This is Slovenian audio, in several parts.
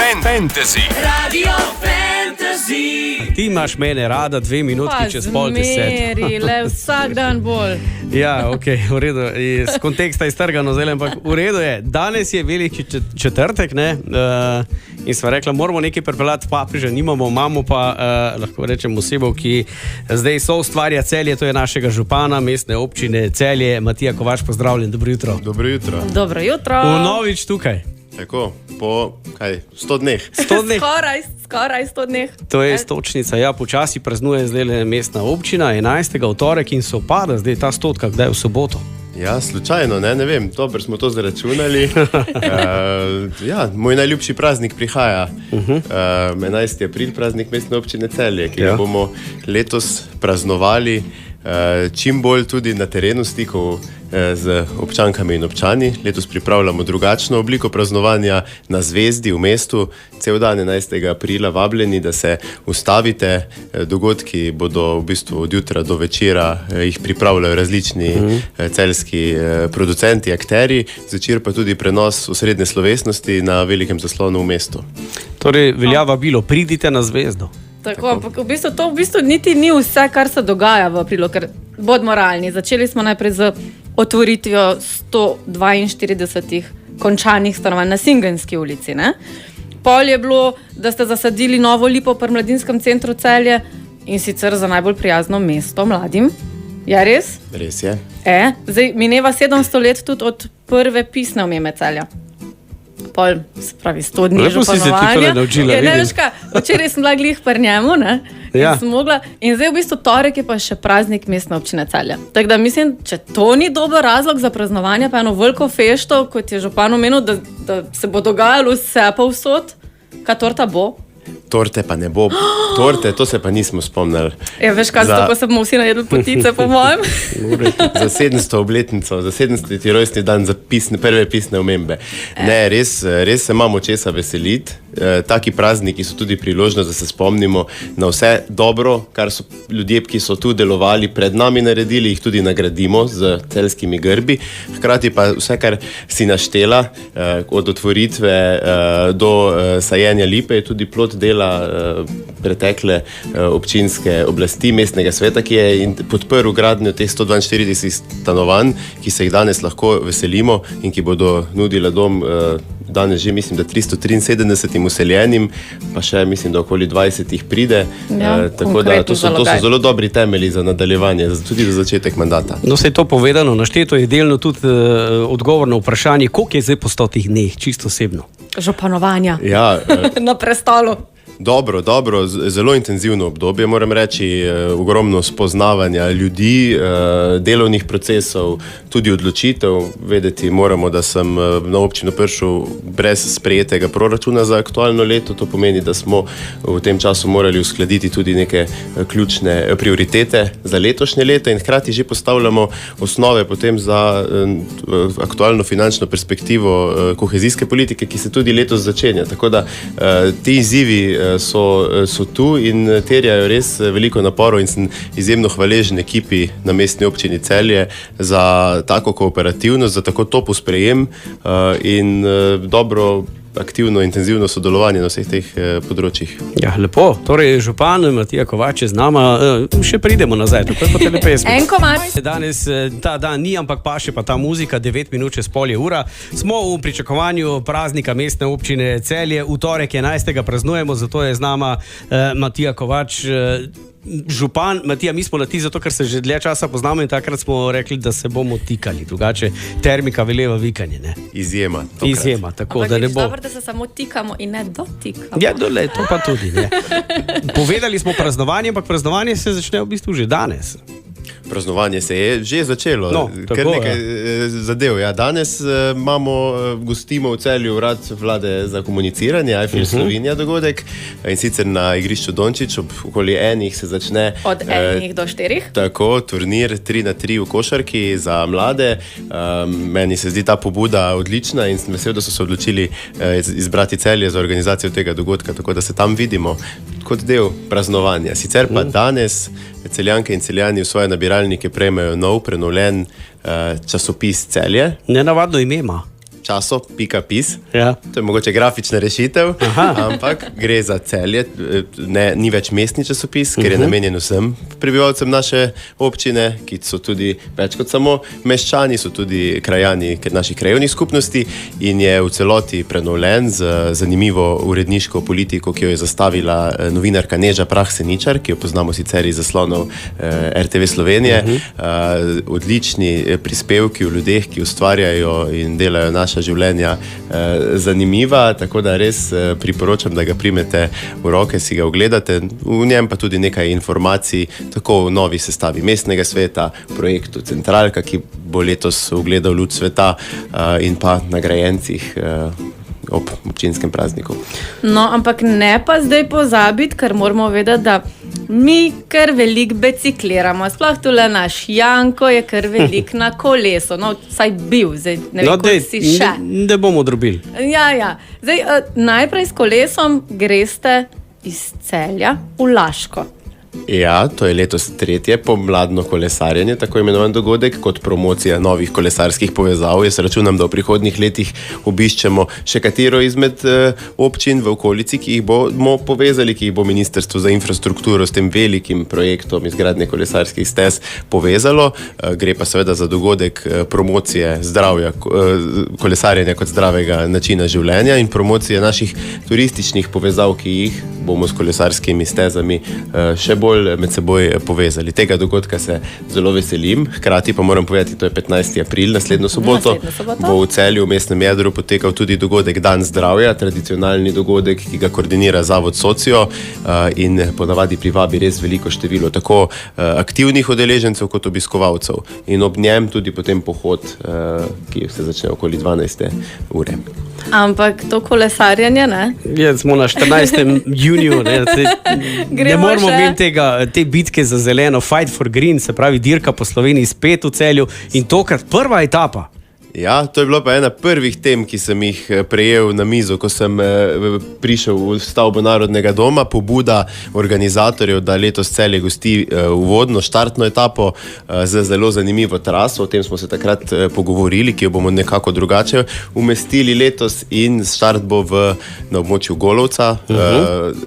Fantasy. Radio Fantasy. Ti imaš mene rada 2 minutki čez pol 10. Zmeri, le vsak dan bolj. Ja, ok, v redu. Iz konteksta iztrgano zdaj, ampak v redu je. Danes je veliki četrtek, ne? In sva rekla, moramo nekaj pripeljati papeža, nimamo, imamo pa, lahko rečem, osebo, ki zdaj soustvarja Celje, to je našega župana mestne občine Celje, Matija Kovač, pozdravljen, dobro jutro. Dobro jutro. Dobro jutro. Vnovič tukaj. Tako, po 100 dneh. 100 dneh. Skoraj 100 dneh. To je stočnica, ja, počasi praznuje zdaj mestna občina, 11. v torek in sopada zdaj ta 100, kdaj je v soboto. Ja, slučajno, ne vem, dobro smo to zaračunali. Ja, moj najljubši praznik prihaja. 11. april, praznik mestne občine Celje, ki ga bomo letos praznovali čim bolj tudi na terenu stikov z občankami in občani. Letos pripravljamo drugačno obliko praznovanja na Zvezdi v mestu. Cel dan 11. aprila vabljeni, da se ustavite. Dogodki bodo v bistvu od jutra do večera, jih pripravljajo različni celjski producenti, akteri, zvečer pa tudi prenos osrednje slovesnosti na velikem zaslonu v mestu. Torej, velja vabilo, pridite na Zvezdo. Tako, ampak to v bistvu niti ni vse, kar se dogaja v aprilu, ker bodimo realni. Začeli smo najprej z otvoritvijo 142 končanih stanovanj na Singenski ulici. Ne? Pol je bilo, da ste zasadili novo lipo pri Mladinskem centru Celje in sicer za najbolj prijazno mesto mladim. Ja, res? Res je. Zdaj mineva 700 let tudi od prve pisne omembe Celja. Pol, se pravi, 100 dni županovanja. Včeraj sem bila glih pri njemu, ne? Ja. In zdaj v bistvu torek je pa še praznik mestne občine Celje. Tako da mislim, če to ni dober razlog za praznovanje, pa eno veliko fešto, kot je župan omenil, da se bo dogajalo vse povsod, kaj torta bo. Torte pa ne bo. Torte, to se pa nismo spomnili. Ja, veš kaj, zato se bomo vsi najedli potice, po mojem. Za 700 obletnico, za 700. rojstni dan za prve pisne omembe. Ne, res se imamo česa veseliti. Taki prazniki so tudi priložnost, da se spomnimo na vse dobro, kar so ljudje, ki so tu delovali pred nami naredili, jih tudi nagradimo z celjskimi grbi. Hkrati pa vse, kar si naštela, od otvoritve do sajenja lipe, je tudi plod dela pretekle občinske oblasti, mestnega sveta, ki je podprl gradnjo teh 142 stanovanj, ki se jih danes lahko veselimo in ki bodo nudila dom danes že mislim, da 373 useljenim, pa še mislim, da okoli 20 jih pride. Tako da to so zelo dobri temelji za nadaljevanje, tudi za začetek mandata. No, se je to povedano, našteto je delno tudi odgovor na vprašanje, koliko je zdaj po 100 dneh, čisto osebno? Županovanja. Ja, na prestolu. Dobro, zelo intenzivno obdobje, moram reči, ogromno spoznavanja ljudi, delovnih procesov, tudi odločitev. Vedeti moramo, da sem na občino prišel brez sprejetega proračuna za aktualno leto, to pomeni, da smo v tem času morali uskladiti tudi neke ključne prioritete za letošnje leto in hkrati že postavljamo osnove potem za aktualno finančno perspektivo kohezijske politike, ki se tudi letos začenja. Tako da ti izzivi so tu in terjajo res veliko naporov in sem izjemno hvaležen ekipi na mestni občini Celje za tako kooperativnost, za tako topo sprejem in dobro, aktivno, intenzivno sodelovanje na vseh teh področjih. Ja, lepo. Torej, župan Matija Kovač je z nama. Še pridemo nazaj, tako je po telepesmi. En komat. Danes ta dan ni, ampak pa še pa ta muzika, 9 minut čez pol je ura. Smo v pričakovanju praznika mestne občine Celje. V torek 11. praznujemo, zato je z nama Matija Kovač. Župan, Matija, mi smo na ti zato, ker se že dlje časa poznamo in takrat smo rekli, da se bomo tikali, drugače termika veleva vikanje, ne? Izjema, tako da ne bo. Dobro, da se samo tikamo in ne dotikamo. Ja, dole, to pa tudi, ne. Povedali smo praznovanje, ampak praznovanje se začne v bistvu že danes. Praznovanje se je že začelo, kar nekaj zadev. Ja, danes gostimo v Celju urad vlade za komuniciranje, Eiffel Slovenija dogodek, in sicer na igrišču Dončić ob okoli 1 se začne. Od 1 do 4. Tako, turnir 3x3 v košarki za mlade. Meni se zdi ta pobuda odlična in sem vesel, da so se odločili izbrati Celje za organizacijo tega dogodka, tako da se tam vidimo kot del praznovanja. Sicer pa danes Celjanke in Celjani v svoje nabiralnike prejmejo nov, prenovljen časopis Celje. Nenavadno ime ima. časo.pis. Ja. To je mogoče grafična rešitev, ampak gre za Celje, ni več mestni časopis, ker je namenjen vsem prebivalcem naše občine, ki so tudi več kot samo meščani, so tudi krajani naših krajevnih skupnosti in je v celoti prenovljen z zanimivo uredniško politiko, ki jo je zastavila novinarka Neža Prah-Seničar, ki jo poznamo sicer iz zaslonov RTV Slovenije. Odlični prispevki o ljudeh, ki ustvarjajo in delajo naša življenja zanimiva, tako da res priporočam, da ga primete v roke, si ga ogledate. V njem pa tudi nekaj informacij, tako v novi sestavi mestnega sveta, projektu Centralka, ki bo letos ugledal luč sveta, in pa nagrajencih ob občinskem prazniku. No, ampak ne pa zdaj pozabiti, ker moramo vedeti, da mi kar veliko bicikliramo. Sploh tule naš Janko je kar veliko na kolesu. No, saj bil, zdaj ne vem, koliko si še. Ne bomo drobili. Ja. Zdaj, najprej s kolesom greste iz Celja v Laško. Ja, to je letos tretje pomladno kolesarjenje, tako imenovan dogodek, kot promocija novih kolesarskih povezav. Jaz računam, da v prihodnjih letih obiščemo še katero izmed občin v okolici, ki jih bomo povezali, ki jih bo Ministrstvo za infrastrukturo s tem velikim projektom izgradnje kolesarskih stez povezalo. Gre pa seveda za dogodek promocije zdravja, kolesarjenja kot zdravega načina življenja in promocije naših turističnih povezav, ki jih bomo s kolesarskimi stezami še bolj med seboj povezali. Tega dogodka se zelo veselim, hkrati pa moram povedati, to je 15. april, naslednjo soboto. Bo v Celju v mestnem jedru potekal tudi dogodek Dan zdravja, tradicionalni dogodek, ki ga koordinira Zavod Socio in ponavadi privabi res veliko število tako aktivnih udeležencev kot obiskovalcev. In ob njem tudi potem pohod, ki se začne okoli 12. ure. Ampak to kolesarjenje, ne? Ja, smo na 14. juniju, ne moramo imeti te bitke za zeleno, Fight for Green, se pravi dirka po Sloveniji spet v Celju in tokrat prva etapa. Ja, to je bilo pa ena prvih tem, ki sem jih prejel na mizo, ko sem prišel v stavbo Narodnega doma. Pobuda organizatorjev, da letos Celje gosti uvodno štartno etapo z zelo zanimivo traso. O tem smo se takrat pogovorili, ki jo bomo nekako drugače umestili letos in štart bo na območju Golovca,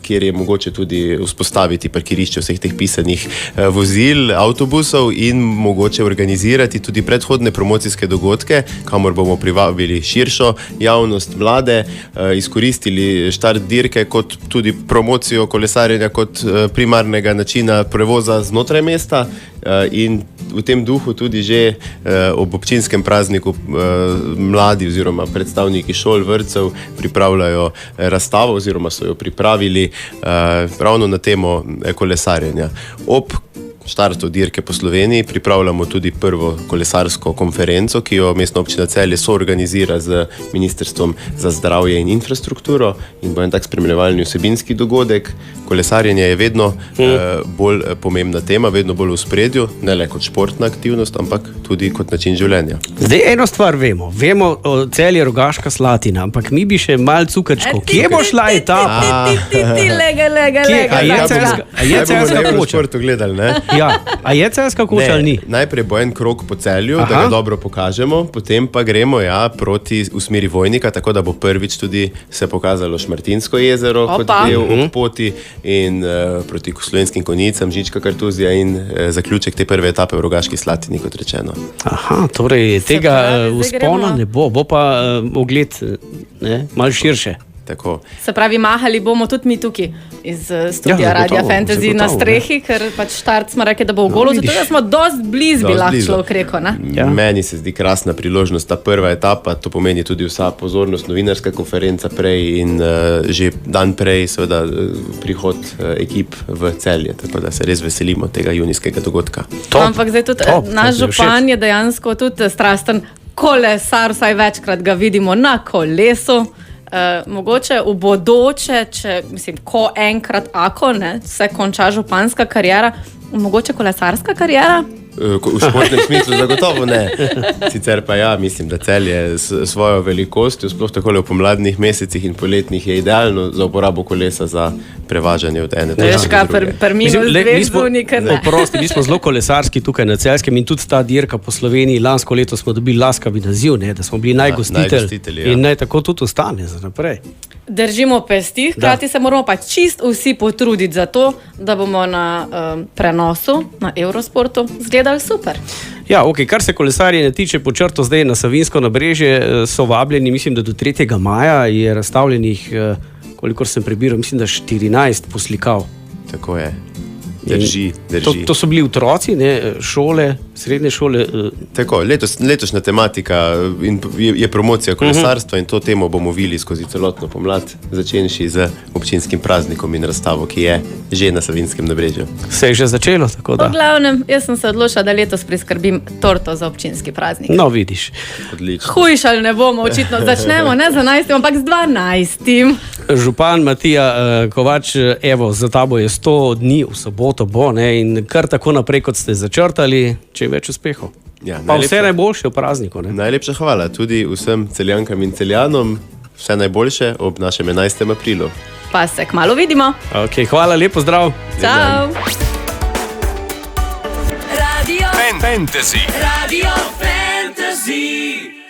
kjer je mogoče tudi vzpostaviti parkirišče vseh teh pisanih vozil, avtobusov in mogoče organizirati tudi predhodne promocijske dogodke, kamor bomo privabili širšo javnost, mlade, izkoristili štart dirke kot tudi promocijo kolesarjenja kot primarnega načina prevoza znotraj mesta in v tem duhu tudi že ob občinskem prazniku mladi oziroma predstavniki šol, vrtcev pripravljajo razstavo oziroma so jo pripravili ravno na temo kolesarjenja. Ob štartu dirke po Sloveniji pripravljamo tudi prvo kolesarsko konferenco, ki jo Mestna občina Celje soorganizira z Ministrstvom za zdravje in infrastrukturo in bo en tak spremljevalni vsebinski dogodek. Kolesarjenje je vedno bolj pomembna tema, vedno bolj v spredju, ne le kot športna aktivnost, ampak tudi kot način življenja. Zdaj eno stvar vemo o Celje, Rogaška Slatina, ampak mi bi še malo cukrčko. Kje bo šla etapa? A je celska koča? Ja, a je celska koča ali ni? Najprej bo en krog po Celju, da ga dobro pokažemo, potem pa gremo proti v smeri Vojnika, tako da bo prvič tudi se pokazalo Šmartinsko jezero kot del ob poti in proti Slovenskim Konjicam, Žička Kartuzija in zaključek te prve etape v Rogaški Slatini, kot rečeno. Aha, torej tega vzpona ne bo pa ogled malo širše. Tako. Se pravi, mahali bomo tudi mi tukaj iz studia Radia Fantasy na strehi, ker pač štart smo rekli, da bo v Golovcu, zato smo dost blizu, bi lahko človek rekel, ne? Meni se zdi krasna priložnost ta prva etapa, to pomeni tudi vsa pozornost, novinarska konferenca prej in že dan prej seveda prihod ekip v Celje, tako da se res veselimo tega junijskega dogodka. Ampak zdaj tudi naš župan je dejansko tudi strasten kolesar, vsaj večkrat ga vidimo na kolesu. Mogoče v bodoče, ko enkrat se konča županska kariera, mogoče kolesarska kariera? V športnem smislu zagotovo ne. Sicer pa ja, mislim, da Celje s svojo velikostjo, sploh takole v pomladnih mesecih in poletnih, je idealno za uporabo kolesa za prevažanje od ene točke Veš do kaj, druge. minus dve zvoni, kar ne. Oprosti, mi smo zelo kolesarski tukaj na Celjskem in tudi ta dirka po Sloveniji. Lansko leto smo dobili laskavi naziv, ne, da smo bili najgostitelji, ja. in naj tako tudi ostane za naprej. Držimo pesti, hkrati se moramo pa čisto vsi potruditi za to, da bomo na prenosu, na Eurosportu, zgledali super. Ja, okay. Kar se kolesarjenja tiče, po črto zdaj na Savinjsko nabrežje so vabljeni, mislim, da do 3. maja je razstavljenih, kolikor sem prebiral, mislim, da 14 poslikav. Tako je. Drži. To so bili otroci, ne, šole, srednje šole. Tako, letošnja tematika je promocija kolesarstva in to temo bomo vili skozi celotno pomlad, začenši z občinskim praznikom in razstavo, ki je že na Savinjskem nabrežju. Se je že začelo, tako da. V glavnem, jaz sem se odločila, da letos priskrbim torto za občinski praznik. No, vidiš. Odlično. Hujšali ne bomo, očitno začnemo ne z 11, ampak z 12. Župan Matija Kovač, evo, za tabo je 100 dni, v soboto bo, ne, in kar tako naprej, kot ste začrtali, čim več uspehov. Ja, pa vse najboljše v prazniku. Ne? Najlepša hvala tudi vsem Celjankam in Celjanom, vse najboljše ob našem 11. aprilu. Pa se kmalu vidimo. Okay, hvala, lepo zdrav. Čau. Radio Fantasy. Radio Fantasy.